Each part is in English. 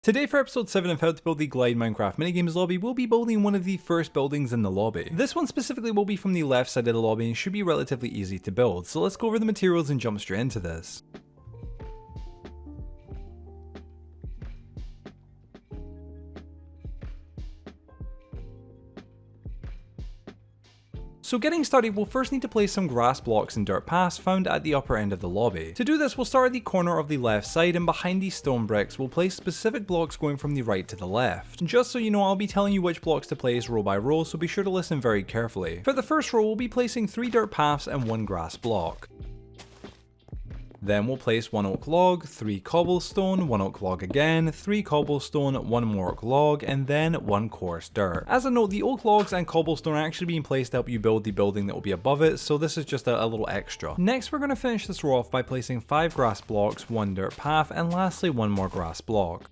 Today for episode 7 of how to build the Glide Minecraft minigames lobby, we'll be building one of the first buildings in the lobby. This one specifically will be from the left side of the lobby and should be relatively easy to build, so let's go over the materials and jump straight into this. So getting started, we'll first need to place some grass blocks and dirt paths found at the upper end of the lobby. To do this, we'll start at the corner of the left side, and behind these stone bricks, we'll place specific blocks going from the right to the left. Just so you know, I'll be telling you which blocks to place row by row, so be sure to listen very carefully. For the first row, we'll be placing 3 dirt paths and 1 grass block. Then we'll place 1 oak log, 3 cobblestone, 1 oak log again, 3 cobblestone, 1 more oak log, and then 1 coarse dirt. As a note, the oak logs and cobblestone are actually being placed to help you build the building that will be above it, so this is just a little extra. Next, we're going to finish this row off by placing 5 grass blocks, 1 dirt path, and lastly 1 more grass block.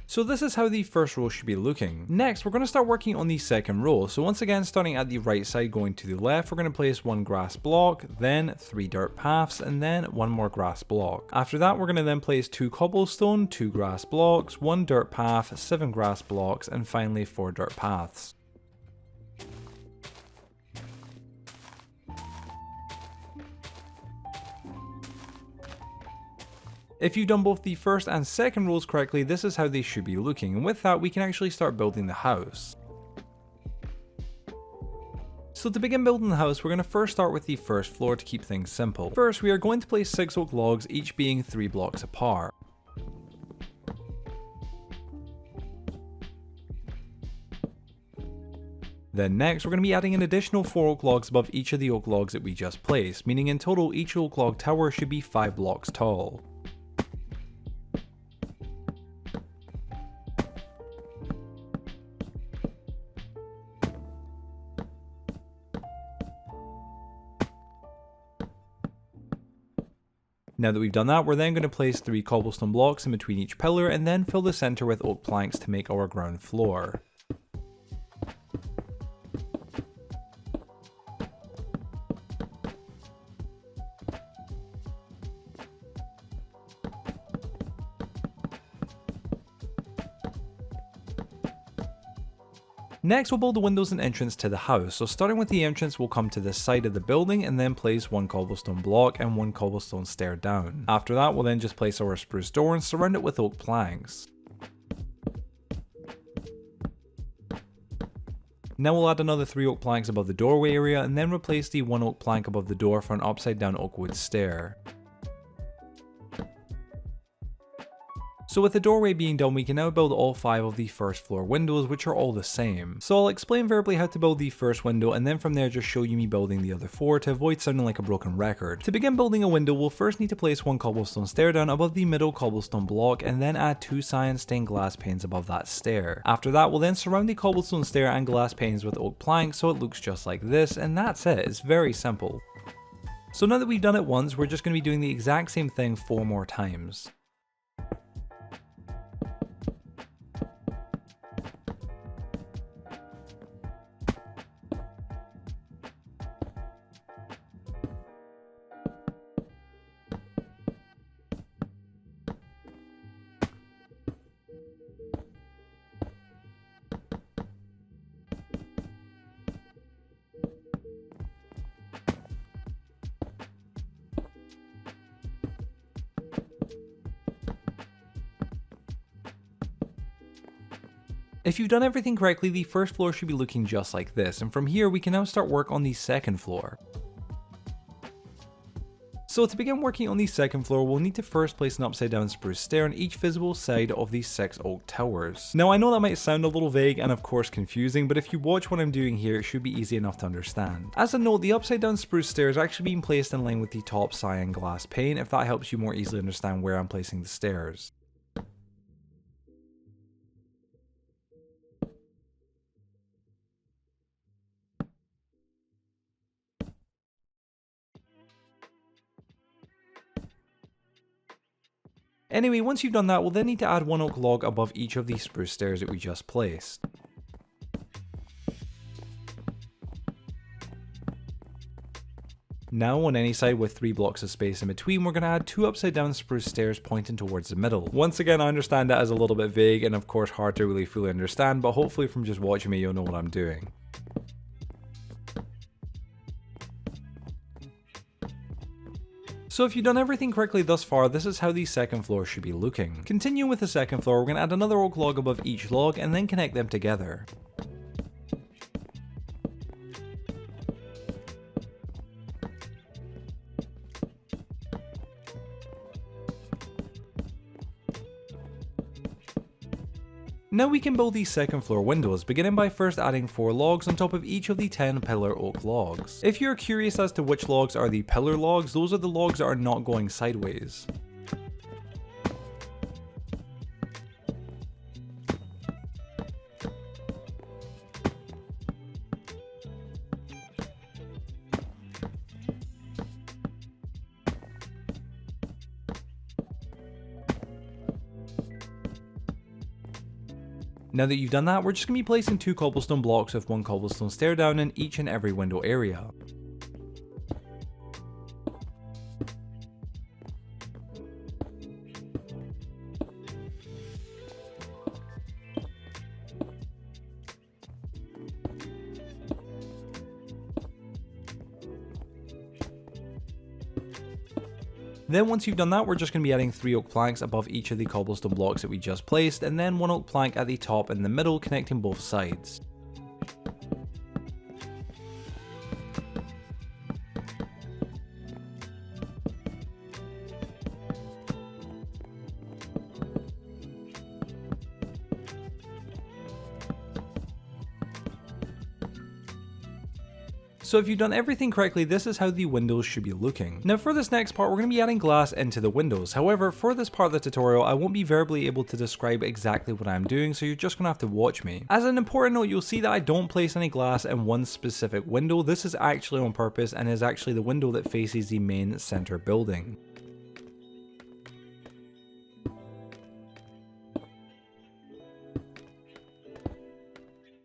So this is how the first row should be looking. Next, we're going to start working on the second row. So once again, starting at the right side going to the left, we're going to place 1 grass block, then 3 dirt paths, and then 1 more grass block. After that, we're going to then place 2 cobblestone, 2 grass blocks, 1 dirt path, 7 grass blocks, and finally 4 dirt paths. If you've done both the first and second rows correctly, this is how they should be looking, and with that we can actually start building the house. So to begin building the house, we're going to first start with the first floor to keep things simple. First, we are going to place 6 oak logs, each being 3 blocks apart. Then next, we're going to be adding an additional 4 oak logs above each of the oak logs that we just placed, meaning in total each oak log tower should be 5 blocks tall. Now that we've done that, we're then going to place 3 cobblestone blocks in between each pillar and then fill the center with oak planks to make our ground floor. Next, we'll build the windows and entrance to the house. So starting with the entrance, we'll come to this side of the building and then place 1 cobblestone block and 1 cobblestone stair down. After that, we'll then just place our spruce door and surround it with oak planks. Now we'll add another 3 oak planks above the doorway area and then replace the 1 oak plank above the door for an upside down oak wood stair. So with the doorway being done, we can now build all 5 of the first floor windows, which are all the same. So I'll explain verbally how to build the first window and then from there just show you me building the other 4 to avoid sounding like a broken record. To begin building a window, we'll first need to place 1 cobblestone stair down above the middle cobblestone block and then add 2 cyan stained glass panes above that stair. After that, we'll then surround the cobblestone stair and glass panes with oak planks so it looks just like this, and that's it. It's very simple. So now that we've done it once, we're just going to be doing the exact same thing 4 more times. If you've done everything correctly, the first floor should be looking just like this, and from here we can now start work on the second floor. So to begin working on the second floor, we'll need to first place an upside down spruce stair on each visible side of these 6 oak towers. Now I know that might sound a little vague and of course confusing, but if you watch what I'm doing here, it should be easy enough to understand. As a note, the upside down spruce stair is actually being placed in line with the top cyan glass pane, if that helps you more easily understand where I'm placing the stairs. Anyway, once you've done that, we'll then need to add 1 oak log above each of these spruce stairs that we just placed. Now on any side with 3 blocks of space in between, we're going to add 2 upside down spruce stairs pointing towards the middle. Once again, I understand that is a little bit vague and of course hard to really fully understand, but hopefully from just watching me you'll know what I'm doing. So if you've done everything correctly thus far, this is how the second floor should be looking. Continuing with the second floor, we're going to add another oak log above each log and then connect them together. Now we can build these second floor windows, beginning by first adding 4 logs on top of each of the 10 pillar oak logs. If you're curious as to which logs are the pillar logs, those are the logs that are not going sideways. Now that you've done that, we're just going to be placing 2 cobblestone blocks with 1 cobblestone stair down in each and every window area. Then once you've done that, we're just going to be adding 3 oak planks above each of the cobblestone blocks that we just placed, and then 1 oak plank at the top and the middle connecting both sides. So if you've done everything correctly, this is how the windows should be looking. Now for this next part, we're going to be adding glass into the windows. However, for this part of the tutorial, I won't be verbally able to describe exactly what I'm doing, so you're just going to have to watch me. As an important note, you'll see that I don't place any glass in one specific window. This is actually on purpose and is actually the window that faces the main center building.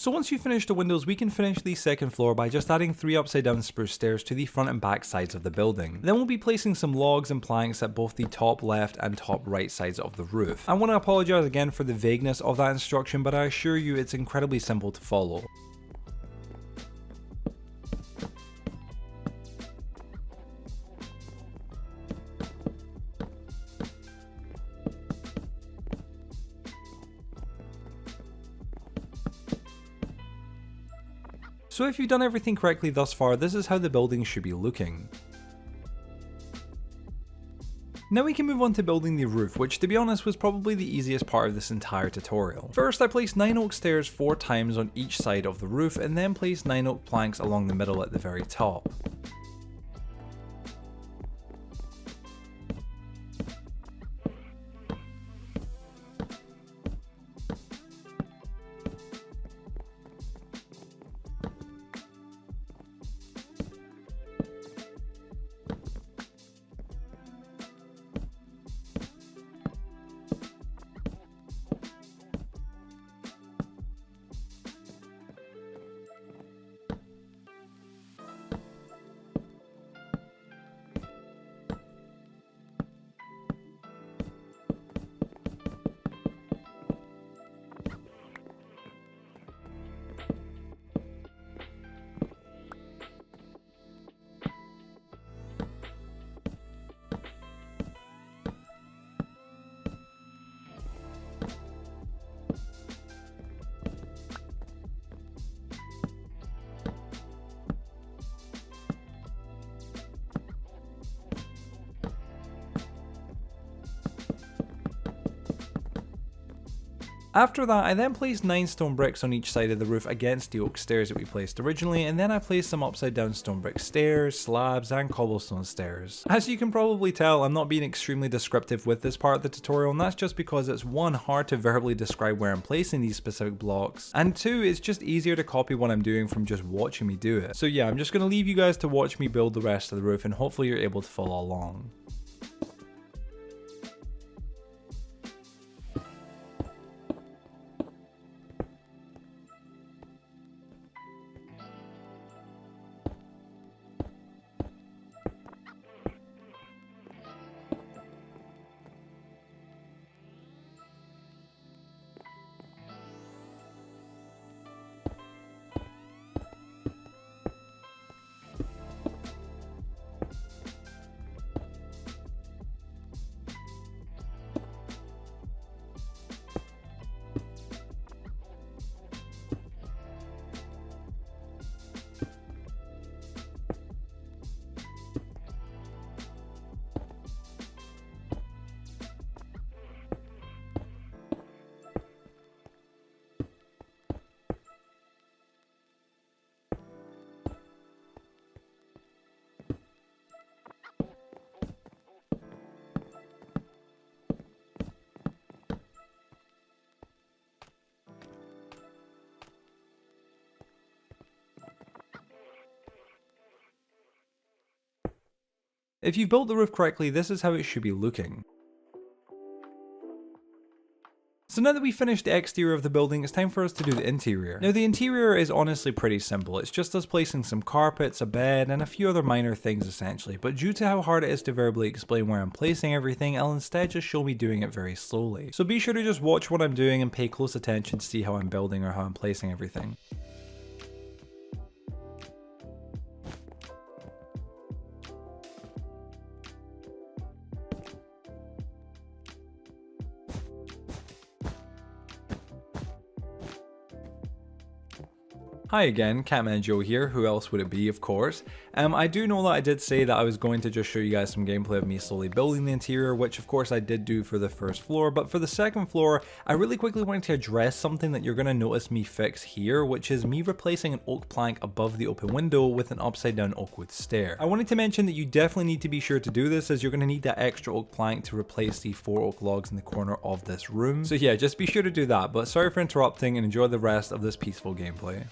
So once you finish the windows, we can finish the second floor by just adding 3 upside down spruce stairs to the front and back sides of the building. Then we'll be placing some logs and planks at both the top left and top right sides of the roof. I want to apologise again for the vagueness of that instruction, but I assure you it's incredibly simple to follow. So if you've done everything correctly thus far, this is how the building should be looking. Now we can move on to building the roof, which to be honest was probably the easiest part of this entire tutorial. First I placed 9 oak stairs 4 times on each side of the roof and then placed 9 oak planks along the middle at the very top. After that, I then placed 9 stone bricks on each side of the roof against the oak stairs that we placed originally, and then I placed some upside down stone brick stairs, slabs, and cobblestone stairs. As you can probably tell, I'm not being extremely descriptive with this part of the tutorial, and that's just because it's 1, hard to verbally describe where I'm placing these specific blocks, and 2, it's just easier to copy what I'm doing from just watching me do it. So yeah, I'm just going to leave you guys to watch me build the rest of the roof, and hopefully you're able to follow along. If you've built the roof correctly, this is how it should be looking. So now that we've finished the exterior of the building, it's time for us to do the interior. Now the interior is honestly pretty simple, it's just us placing some carpets, a bed, and a few other minor things essentially, but due to how hard it is to verbally explain where I'm placing everything, I'll instead just show me doing it very slowly. So be sure to just watch what I'm doing and pay close attention to see how I'm building or how I'm placing everything. Hi again, Catmanjoe here, who else would it be, of course. I do know that I did say that I was going to just show you guys some gameplay of me slowly building the interior, which of course I did do for the first floor, but for the second floor, I really quickly wanted to address something that you're going to notice me fix here, which is me replacing an oak plank above the open window with an upside down oak wood stair. I wanted to mention that you definitely need to be sure to do this, as you're going to need that extra oak plank to replace the 4 oak logs in the corner of this room. So yeah, just be sure to do that, but sorry for interrupting and enjoy the rest of this peaceful gameplay.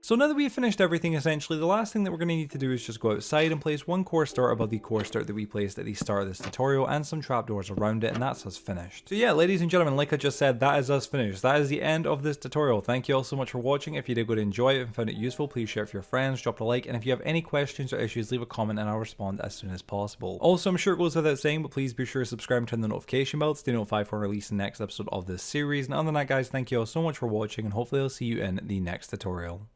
So now that we've finished everything, essentially, the last thing that we're going to need to do is just go outside and place one core start above the core start that we placed at the start of this tutorial and some trapdoors around it, and that's us finished. So yeah, ladies and gentlemen, like I just said, that is us finished. That is the end of this tutorial. Thank you all so much for watching. If you did go to enjoy it and found it useful, please share it with your friends, drop a like, and if you have any questions or issues, leave a comment and I'll respond as soon as possible. Also, I'm sure it goes without saying, but please be sure to subscribe and turn the notification bell to stay notified for release the next episode of this series. And other than that, guys, thank you all so much for watching, and hopefully I'll see you in the next tutorial.